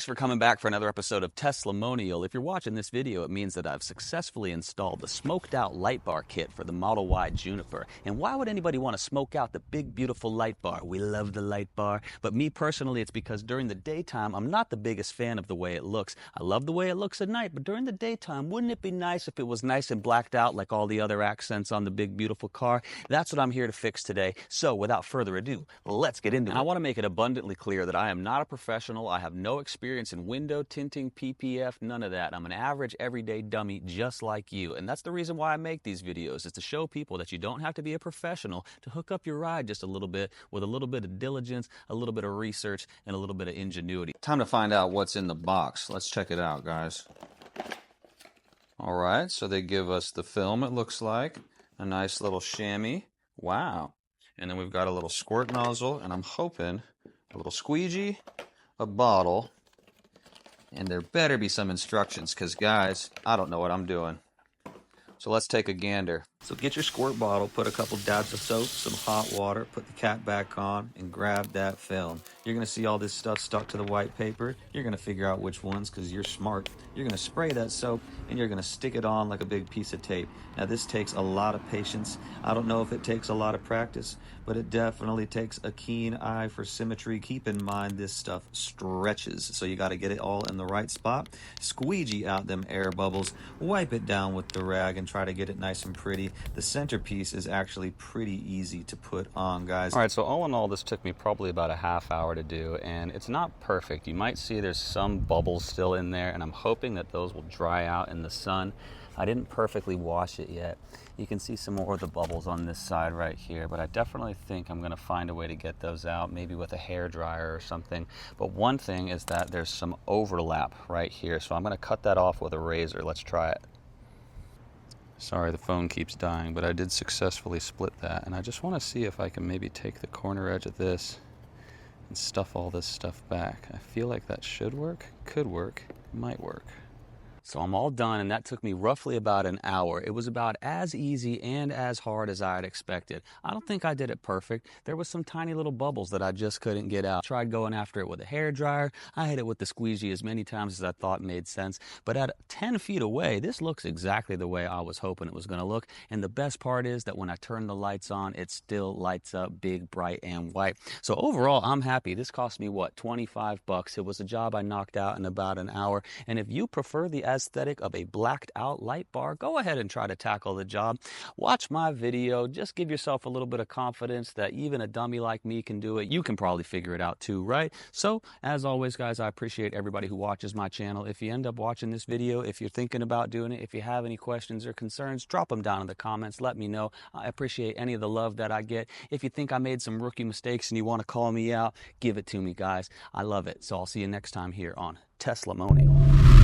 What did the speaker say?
for coming back for another episode of Teslamonial. If you're watching this video, it means that I've successfully installed the smoked out light bar kit for the Model Y Juniper. And why would anybody want to smoke out the big, beautiful light bar? We love the light bar. But me personally, it's because during the daytime, I'm not the biggest fan of the way it looks. I love the way it looks at night, but during the daytime, wouldn't it be nice if it was nice and blacked out like all the other accents on the big, beautiful car? That's what I'm here to fix today. So without further ado, let's get into it. I want to make it abundantly clear that I am not a professional. I have no experience in window tinting, PPF, none of that. I'm an average, everyday dummy just like you. And that's the reason why I make these videos, is to show people that you don't have to be a professional to hook up your ride just a little bit with a little bit of diligence, a little bit of research, and a little bit of ingenuity. Time to find out what's in the box. Let's check it out, guys. All right, so they give us the film, it looks like. A nice little chamois. Wow. And then we've got a little squirt nozzle, and I'm hoping a little squeegee, a bottle, and there better be some instructions, because guys, I don't know what I'm doing. So let's take a gander. So get your squirt bottle, put a couple dabs of soap, some hot water, put the cap back on, and grab that film. You're going to see all this stuff stuck to the white paper. You're going to figure out which ones, because you're smart. You're going to spray that soap, and you're going to stick it on like a big piece of tape. Now, this takes a lot of patience. I don't know if it takes a lot of practice, but it definitely takes a keen eye for symmetry. Keep in mind, this stuff stretches, so you got to get it all in the right spot. Squeegee out them air bubbles, wipe it down with the rag, and try to get it nice and pretty. The centerpiece is actually pretty easy to put on, guys. All right, so all in all, this took me probably about a half hour to do, and it's not perfect. You might see there's some bubbles still in there, and I'm hoping that those will dry out in the sun. I didn't perfectly wash it yet. You can see some more of the bubbles on this side right here, but I definitely think I'm gonna find a way to get those out, maybe with a hair dryer or something. But one thing is that there's some overlap right here, so I'm gonna cut that off with a razor. Let's try it. Sorry, the phone keeps dying, but I did successfully split that, and I just want to see if I can maybe take the corner edge of this and stuff all this stuff back. I feel like that should work, could work, might work. So I'm all done, and that took me roughly about an hour. It was about as easy and as hard as I had expected. I don't think I did it perfect. There was some tiny little bubbles that I just couldn't get out. Tried going after it with a hair dryer. I hit it with the squeegee as many times as I thought made sense. But at 10 feet away, this looks exactly the way I was hoping it was going to look. And the best part is that when I turn the lights on, it still lights up big, bright, and white. So overall, I'm happy. This cost me, what, 25 bucks. It was a job I knocked out in about an hour. And if you prefer the aesthetic of a blacked out light bar, go ahead and try to tackle the job. Watch my video. Just give yourself a little bit of confidence that even a dummy like me can do it. You can probably figure it out too, right? So as always, guys, I appreciate everybody who watches my channel. If you end up watching this video, if you're thinking about doing it, if you have any questions or concerns, drop them down in the comments. Let me know. I appreciate any of the love that I get. If you think I made some rookie mistakes and you want to call me out, give it to me, guys. I love it. So I'll see you next time here on Teslamonial.